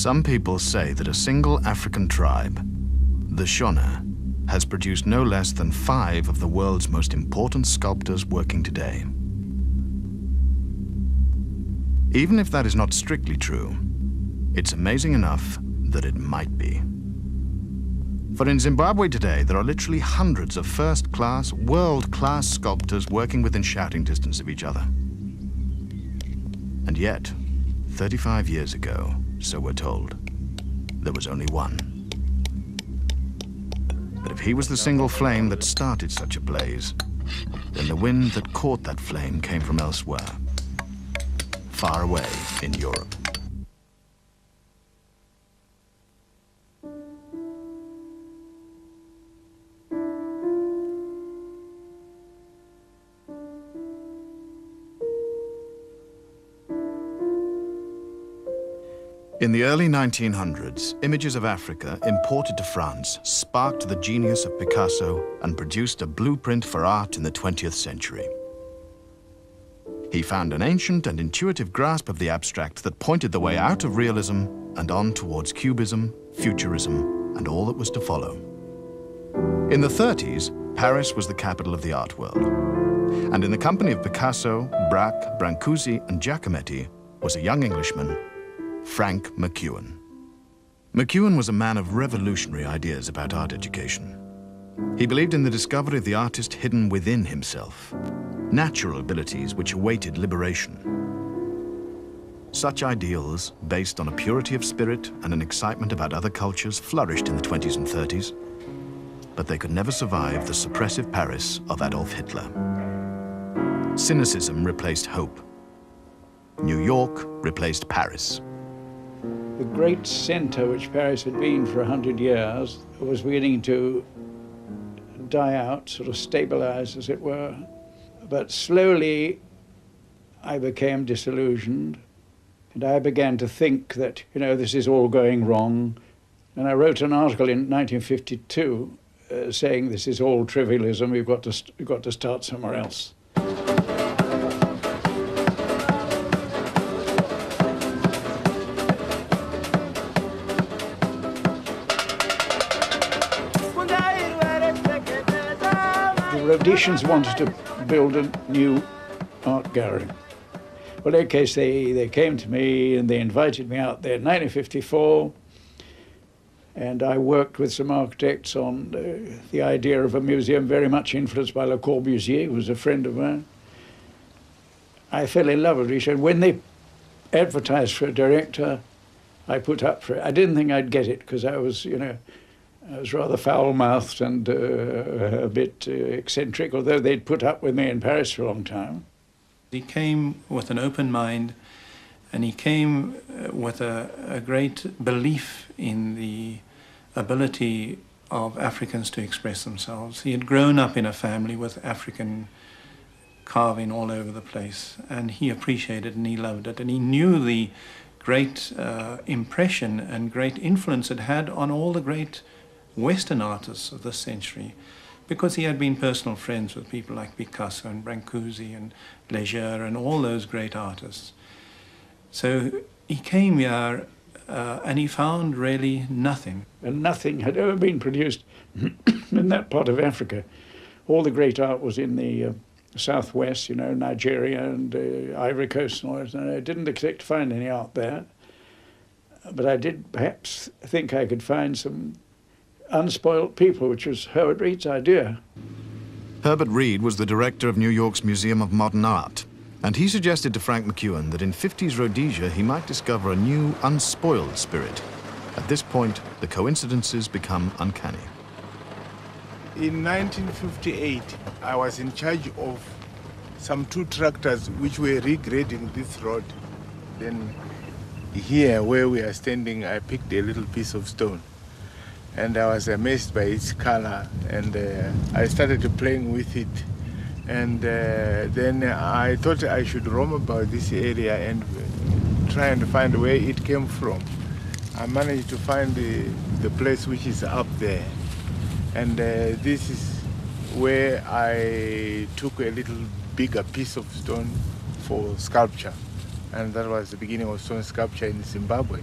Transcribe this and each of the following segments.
Some people say that a single African tribe, the Shona, has produced no less than 5 of the world's most important sculptors working today. Even if that is not strictly true, it's amazing enough that it might be. For in Zimbabwe today, there are literally hundreds of first-class, world-class sculptors working within shouting distance of each other. And yet, 35 years ago, so we're told, there was only one. But if he was the single flame that started such a blaze, then the wind that caught that flame came from elsewhere, far away in Europe. In the early 1900s, images of Africa imported to France sparked the genius of Picasso and produced a blueprint for art in the 20th century. He found an ancient and intuitive grasp of the abstract that pointed the way out of realism and on towards cubism, futurism, and all that was to follow. In the 30s, Paris was the capital of the art world. And in the company of Picasso, Braque, Brancusi, and Giacometti was a young Englishman, Frank McEwen. McEwen was a man of revolutionary ideas about art education. He believed in the discovery of the artist hidden within himself, natural abilities which awaited liberation. Such ideals, based on a purity of spirit and an excitement about other cultures, flourished in the 20s and 30s, but they could never survive the suppressive Paris of Adolf Hitler. Cynicism replaced hope. New York replaced Paris. The great center which Paris had been for 100 years was beginning to die out, sort of stabilize, as it were. But slowly, I became disillusioned, and I began to think that, this is all going wrong. And I wrote an article in 1952 saying this is all trivialism, we've got to start somewhere else. The Rhodesians wanted to build a new art gallery. Well, in case they came to me and they invited me out there in 1954, and I worked with some architects on the idea of a museum very much influenced by Le Corbusier, who was a friend of mine. I fell in love with it, and when they advertised for a director, I put up for it. I didn't think I'd get it because I was, I was rather foul-mouthed and a bit eccentric, although they'd put up with me in Paris for a long time. He came with an open mind, and he came with a great belief in the ability of Africans to express themselves. He had grown up in a family with African carving all over the place, and he appreciated and he loved it, and he knew the great impression and great influence it had on all the great Western artists of this century, because he had been personal friends with people like Picasso and Brancusi and Leger and all those great artists. So he came here and he found really nothing. And nothing had ever been produced in that part of Africa. All the great art was in the southwest, Nigeria and Ivory Coast and all that. And I didn't expect to find any art there. But I did perhaps think I could find some unspoilt people, which was Herbert Reed's idea. Herbert Reed was the director of New York's Museum of Modern Art, and he suggested to Frank McEwen that in 50s Rhodesia he might discover a new, unspoiled spirit. At this point, the coincidences become uncanny. In 1958, I was in charge of some 2 tractors which were regrading this road. Then here, where we are standing, I picked a little piece of stone. And I was amazed by its color, and I started playing with it. And then I thought I should roam about this area and try and find where it came from. I managed to find the place which is up there. And this is where I took a little bigger piece of stone for sculpture. And that was the beginning of stone sculpture in Zimbabwe.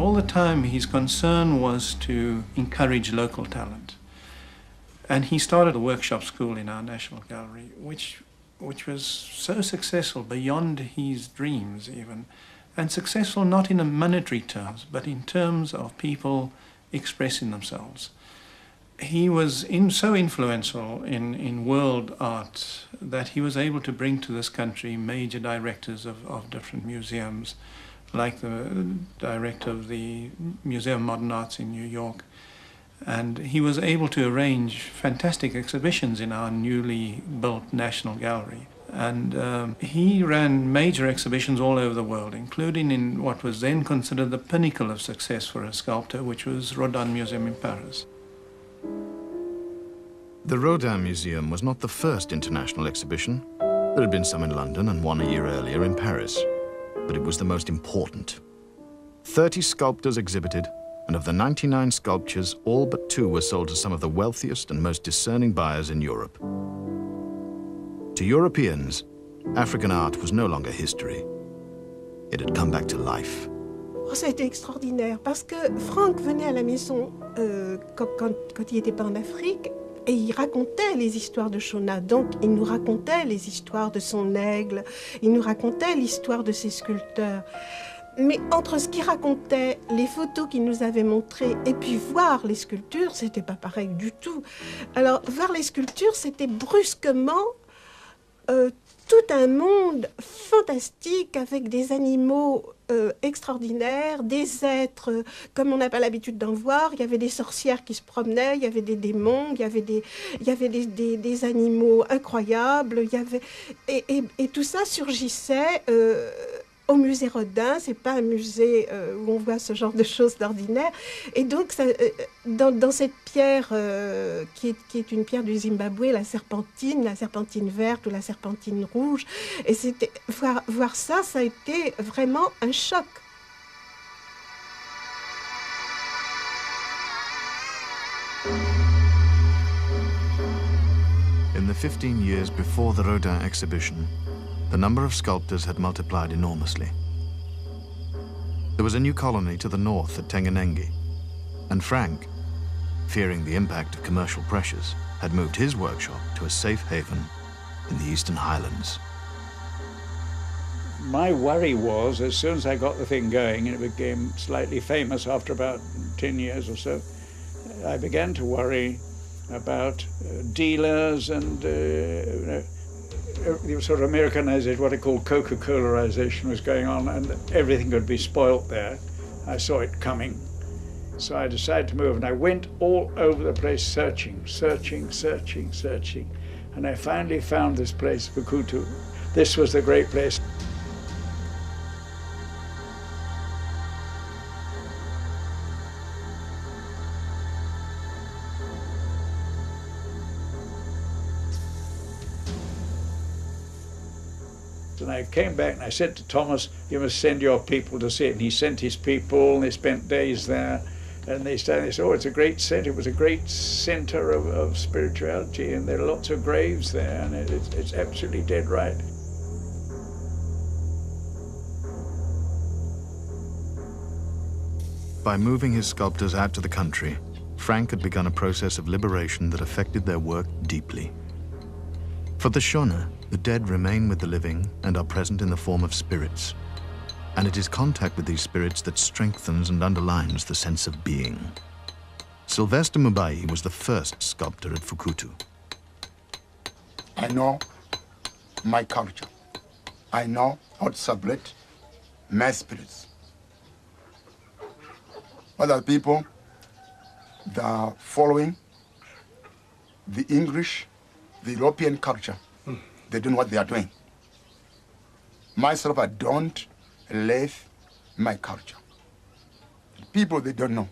All the time his concern was to encourage local talent. And he started a workshop school in our National Gallery, which was so successful beyond his dreams even, and successful not in a monetary terms, but in terms of people expressing themselves. He was so influential in world art that he was able to bring to this country major directors of different museums, like the director of the Museum of Modern Arts in New York. And he was able to arrange fantastic exhibitions in our newly built National Gallery. And he ran major exhibitions all over the world, including in what was then considered the pinnacle of success for a sculptor, which was Rodin Museum in Paris. The Rodin Museum was not the first international exhibition. There had been some in London and one a year earlier in Paris. But it was the most important. 30 sculptors exhibited, and of the 99 sculptures, all but 2 were sold to some of the wealthiest and most discerning buyers in Europe. To Europeans, African art was no longer history. It had come back to life. Oh, ça a été extraordinaire parce que Franck venait à la maison quand il n'était pas en Afrique et il racontait les histoires de Shona. Donc il nous racontait les histoires de son aigle, il nous racontait l'histoire de ses sculpteurs. Mais entre ce qu'il racontait, les photos qu'il nous avait montrées et puis voir les sculptures, c'était pas pareil du tout. Alors voir les sculptures, c'était brusquement tout un monde fantastique avec des animaux extraordinaires, des êtres comme on n'a pas l'habitude d'en voir. Il y avait des sorcières qui se promenaient, il y avait des démons, il y avait des animaux incroyables. Et tout ça surgissait au musée Rodin. C'est pas un musée où on voit ce genre de choses d'ordinaire. Et donc, ça, dans cette pierre qui est une pierre du Zimbabwe, la serpentine verte ou la serpentine rouge, et c'était voir ça, ça a été vraiment un choc. In the 15 years before the Rodin exhibition, the number of sculptors had multiplied enormously. There was a new colony to the north at Tenganengi, and Frank, fearing the impact of commercial pressures, had moved his workshop to a safe haven in the Eastern Highlands. My worry was, as soon as I got the thing going and it became slightly famous after about 10 years or so, I began to worry about dealers and the sort of Americanization, what I call Coca-Colaization was going on, and everything could be spoilt there. I saw it coming. So I decided to move, and I went all over the place searching. And I finally found this place, Burdett-Coutts. This was the great place. And I came back and I said to Thomas, you must send your people to see it. And he sent his people, and they spent days there. And they said, oh, it's a great center. It was a great center of spirituality, and there are lots of graves there, and it's absolutely dead right. By moving his sculptors out to the country, Frank had begun a process of liberation that affected their work deeply. For the Shona, the dead remain with the living and are present in the form of spirits. And it is contact with these spirits that strengthens and underlines the sense of being. Sylvester Mubai was the first sculptor at Fukutu. I know my culture. I know how to celebrate my spirits. Other people that are following the English, the European culture, they don't know what they are doing. Myself, I don't live my culture. People, they don't know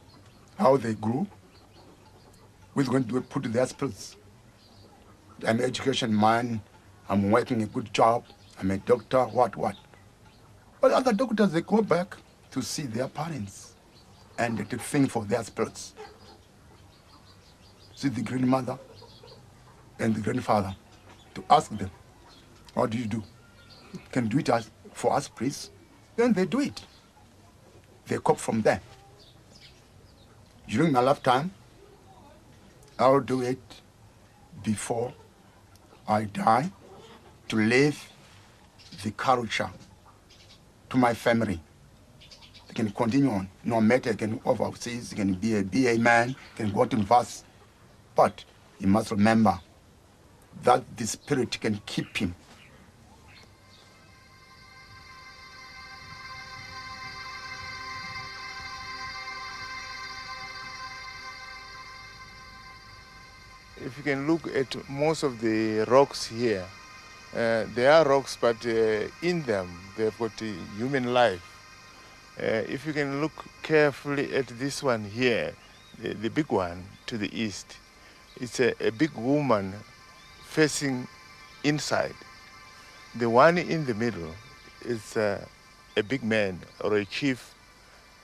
how they grew, who's going to put their spirits. I'm an education man, I'm working a good job, I'm a doctor, what. But other doctors, they go back to see their parents and to think for their spirits. See the grandmother and the grandfather, to ask them, what do you do? Can you do it for us, please? Then they do it. They cope from there. during my lifetime, I'll do it before I die, to leave the culture to my family. They can continue on. No matter, can overseas, can be a man, can go to university. But you must remember that the spirit can keep him. If you can look at most of the rocks here, they are rocks, but in them they've got a human life. If you can look carefully at this one here, the big one to the east, it's a big woman facing inside. The one in the middle is a big man or a chief,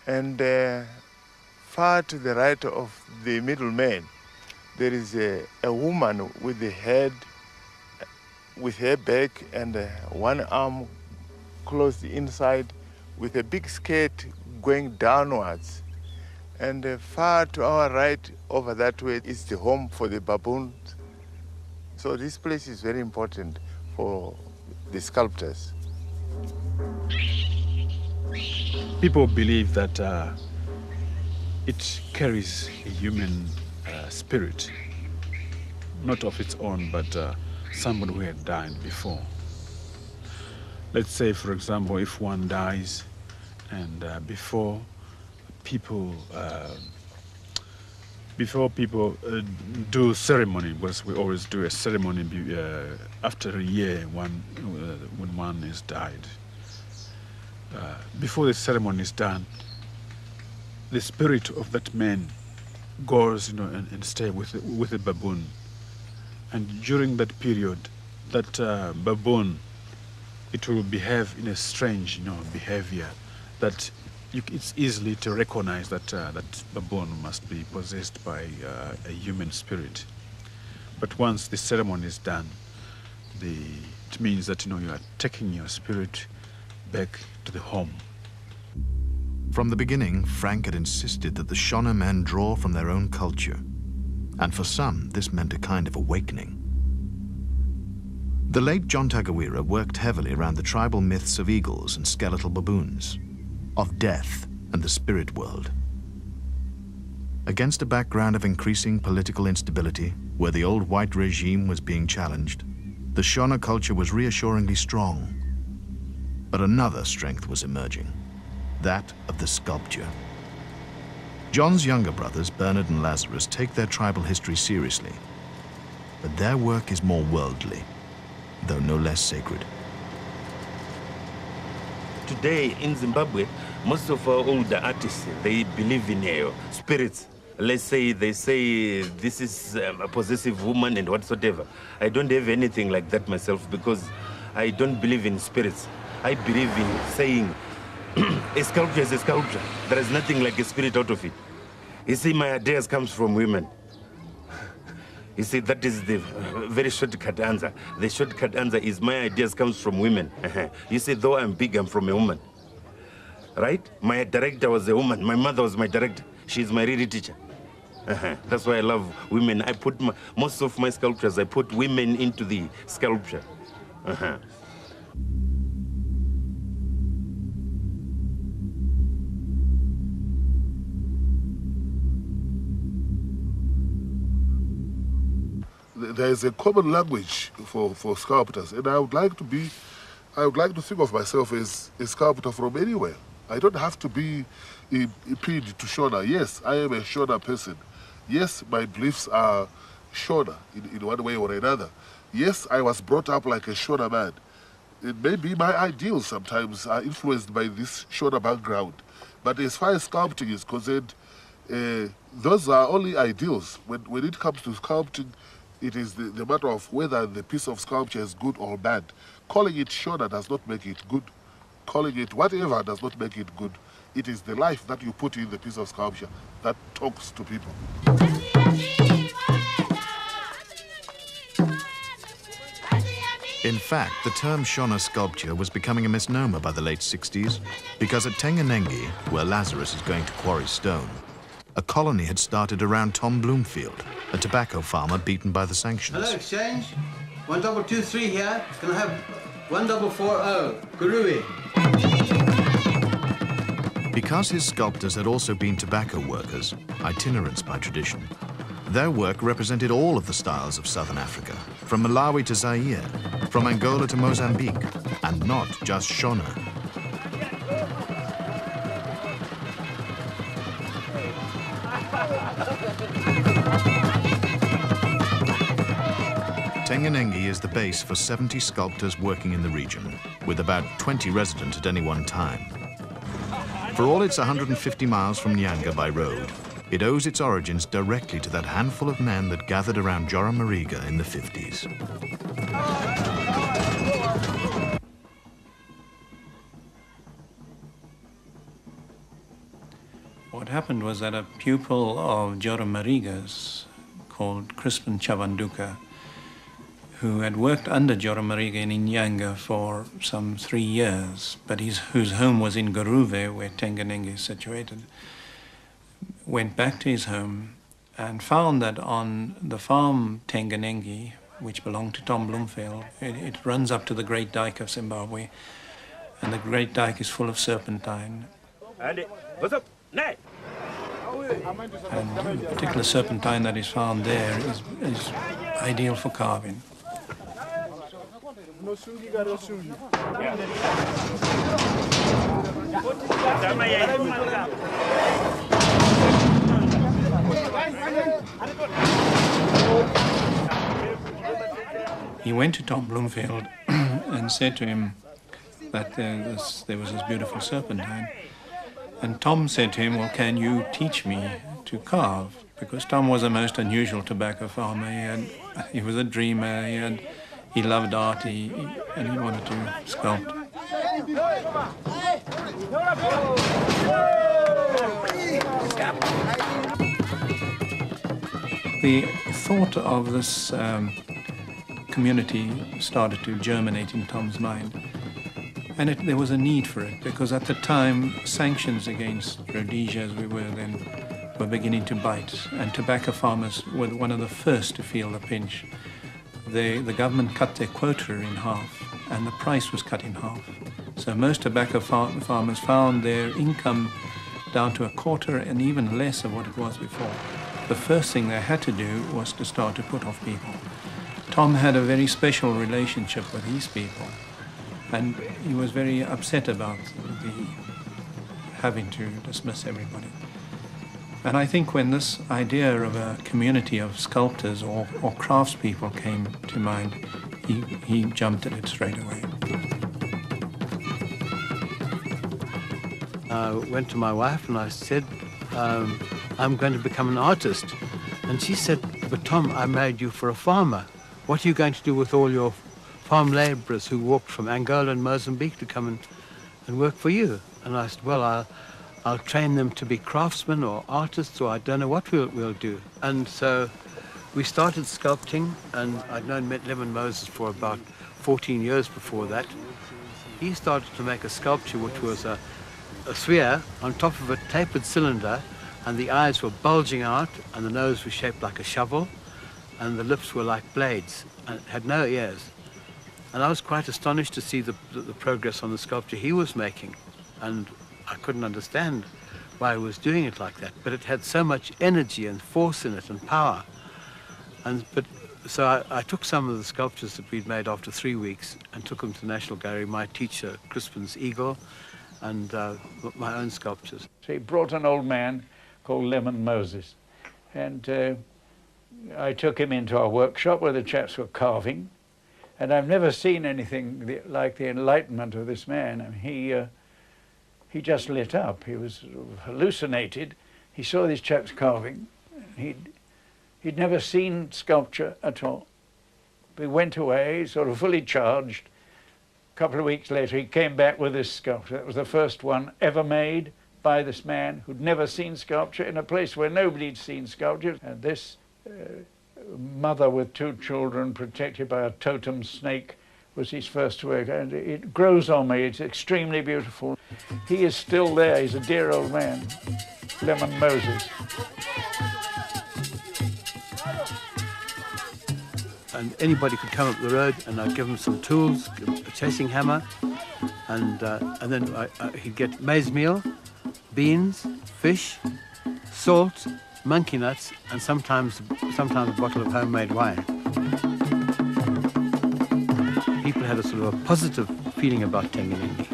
and far to the right of the middle man, there is a woman with the head, with her back and one arm closed inside, with a big skirt going downwards. And far to our right, over that way, is the home for the baboons. So this place is very important for the sculptors. People believe that it carries a human spirit, not of its own, but somebody who had died before. Let's say, for example, if one dies and before people do ceremony, because we always do a ceremony after a year when one is died. Before the ceremony is done, the spirit of that man goes, and stay with the baboon. And during that period, that baboon, it will behave in a strange, behavior that it's easily to recognize that that baboon must be possessed by a human spirit. But once the ceremony is done, it means that you are taking your spirit back to the home. From the beginning, Frank had insisted that the Shona men draw from their own culture, and for some, this meant a kind of awakening. The late John Tagawira worked heavily around the tribal myths of eagles and skeletal baboons, of death and the spirit world. Against a background of increasing political instability, where the old white regime was being challenged, the Shona culture was reassuringly strong. But another strength was emerging, that of the sculpture. John's younger brothers, Bernard and Lazarus, take their tribal history seriously, but their work is more worldly, though no less sacred. Today in Zimbabwe, most of our older artists, they believe in spirits. Let's say they say this is a possessive woman and whatsoever. I don't have anything like that myself because I don't believe in spirits. I believe in saying a sculpture is a sculpture. There is nothing like a spirit out of it. You see, my ideas comes from women. You see, that is the very shortcut answer. The shortcut answer is my ideas comes from women. You see, though I'm big, I'm from a woman. Right? My director was a woman. My mother was my director. She's my really teacher. That's why I love women. I put most of my sculptures, I put women into the sculpture. There is a common language for sculptors, and I would like to think of myself as a sculptor from anywhere. I don't have to be pinned to Shona. Yes, I am a Shona person. Yes, my beliefs are Shona in one way or another. Yes, I was brought up like a Shona man. It may be my ideals sometimes are influenced by this Shona background. But as far as sculpting is concerned, those are only ideals. When it comes to sculpting, it is the matter of whether the piece of sculpture is good or bad. Calling it Shona does not make it good. Calling it whatever does not make it good. It is the life that you put in the piece of sculpture that talks to people. In fact, the term Shona sculpture was becoming a misnomer by the late 60s, because at Tenganengi, where Lazarus is going to quarry stone, a colony had started around Tom Bloomfield, a tobacco farmer beaten by the sanctions. Hello, exchange. 1223 here. Can I have 1440? Gurui. Because his sculptors had also been tobacco workers, itinerants by tradition, their work represented all of the styles of southern Africa, from Malawi to Zaire, from Angola to Mozambique, and not just Shona. Tenganengi is the base for 70 sculptors working in the region, with about 20 resident at any one time. For all its 150 miles from Nyanga by road, it owes its origins directly to that handful of men that gathered around Joram Mariga in the 50s. What happened was that a pupil of Joram Mariga's, called Crispin Chavanduka, who had worked under Joram Mariga in Nyanga for some 3 years, but whose home was in Garuve, where Tenganengi is situated, went back to his home and found that on the farm Tenganengi, which belonged to Tom Bloomfield, it runs up to the Great Dyke of Zimbabwe, and the Great Dyke is full of serpentine. And the particular serpentine that is found there is ideal for carving. He went to Tom Bloomfield and said to him that there was this beautiful serpentine. And Tom said to him, well, can you teach me to carve? Because Tom was a most unusual tobacco farmer. He was a dreamer. He loved art, and he wanted to sculpt. The thought of this community started to germinate in Tom's mind. And there was a need for it, because at the time, sanctions against Rhodesia, as we were then, were beginning to bite, and tobacco farmers were one of the first to feel the pinch. The government cut their quota in half, and the price was cut in half. So most tobacco farmers found their income down to a quarter and even less of what it was before. The first thing they had to do was to start to put off people. Tom had a very special relationship with these people, and he was very upset about having to dismiss everybody. And I think when this idea of a community of sculptors or craftspeople came to mind, he jumped at it straight away. I went to my wife and I said, I'm going to become an artist. And she said, but Tom, I married you for a farmer. What are you going to do with all your farm labourers who walked from Angola and Mozambique to come and work for you? And I said, well, I'll train them to be craftsmen or artists, or I don't know what we'll do. And so we started sculpting, and I'd known Lemon Moses for about 14 years before that. He started to make a sculpture which was a sphere on top of a tapered cylinder, and the eyes were bulging out, and the nose was shaped like a shovel, and the lips were like blades, and it had no ears. And I was quite astonished to see the progress on the sculpture he was making. And I couldn't understand why he was doing it like that, but it had so much energy and force in it and power. So I took some of the sculptures that we'd made after 3 weeks and took them to the National Gallery, my teacher, Crispin's eagle, and my own sculptures. So he brought an old man called Lemon Moses, and I took him into our workshop where the chaps were carving, and I've never seen anything like the enlightenment of this man. I mean, he just lit up. He was sort of hallucinated. He saw these chaps carving. He'd never seen sculpture at all. We went away, sort of fully charged. A couple of weeks later, he came back with this sculpture. It was the first one ever made by this man who'd never seen sculpture in a place where nobody'd seen sculpture. And this mother with 2 children protected by a totem snake was his first work, and it grows on me. It's extremely beautiful. He is still there. He's a dear old man. Lemon Moses. And anybody could come up the road, and I'd give him some tools, give him a chasing hammer, and then he'd get maize meal, beans, fish, salt, monkey nuts, and sometimes a bottle of homemade wine. People had a sort of a positive feeling about Tanganenge.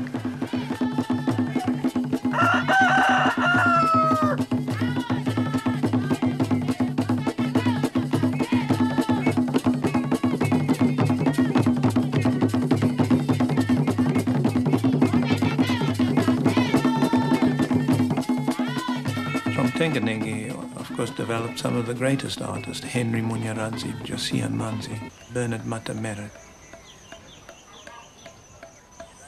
Tanganenge, of course, developed some of the greatest artists: Henry Munyaradzi, Josiah Manzi, Bernard Matameret.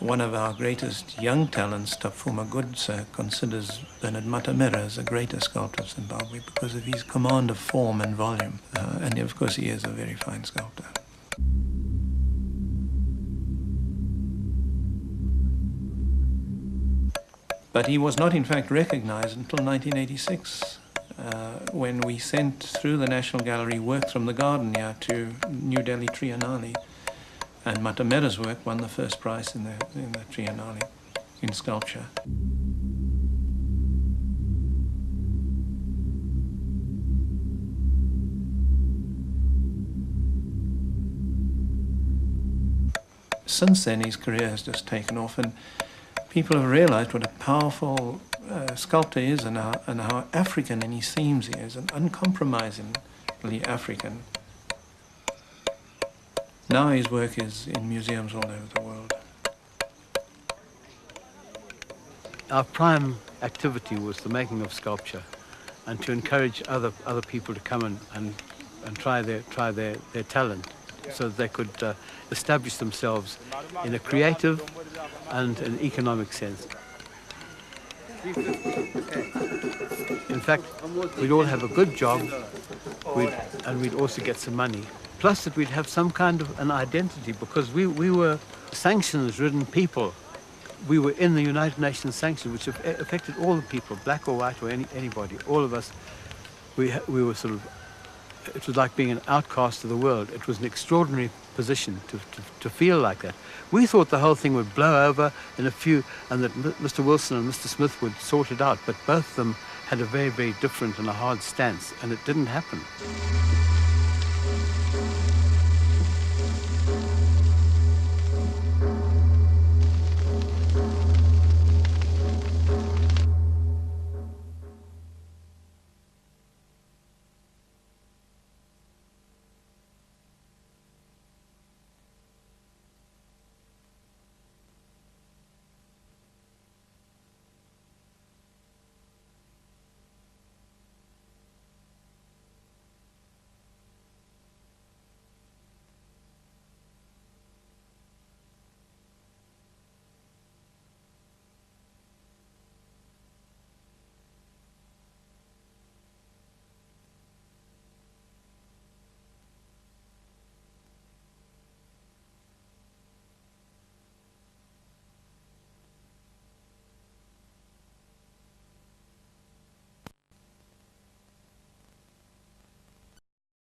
One of our greatest young talents, Tafuma Gudsa, considers Bernard Matameret as the greatest sculptor of Zimbabwe because of his command of form and volume. And of course, he is a very fine sculptor. But he was not, in fact, recognized until 1986, when we sent through the National Gallery work from the garden here to New Delhi Triennale. And Matameret's work won the first prize in the Triennale in sculpture. Since then, his career has just taken off, and people have realized what a powerful sculptor he is, and how African in his themes he is, and uncompromisingly African. Now his work is in museums all over the world. Our prime activity was the making of sculpture, and to encourage other people to come and try their talent, so that they could establish themselves in a creative and an economic sense. In fact, we'd all have a good job, and we'd also get some money. Plus that we'd have some kind of an identity, because we were sanctions-ridden people. We were in the United Nations sanctions, which affected all the people, black or white or anybody. All of us, we were sort of, it was like being an outcast of the world. It was an extraordinary position to feel like that. We thought the whole thing would blow over in a few, and that Mr. Wilson and Mr. Smith would sort it out, but both of them had a very, very different and a hard stance, and it didn't happen.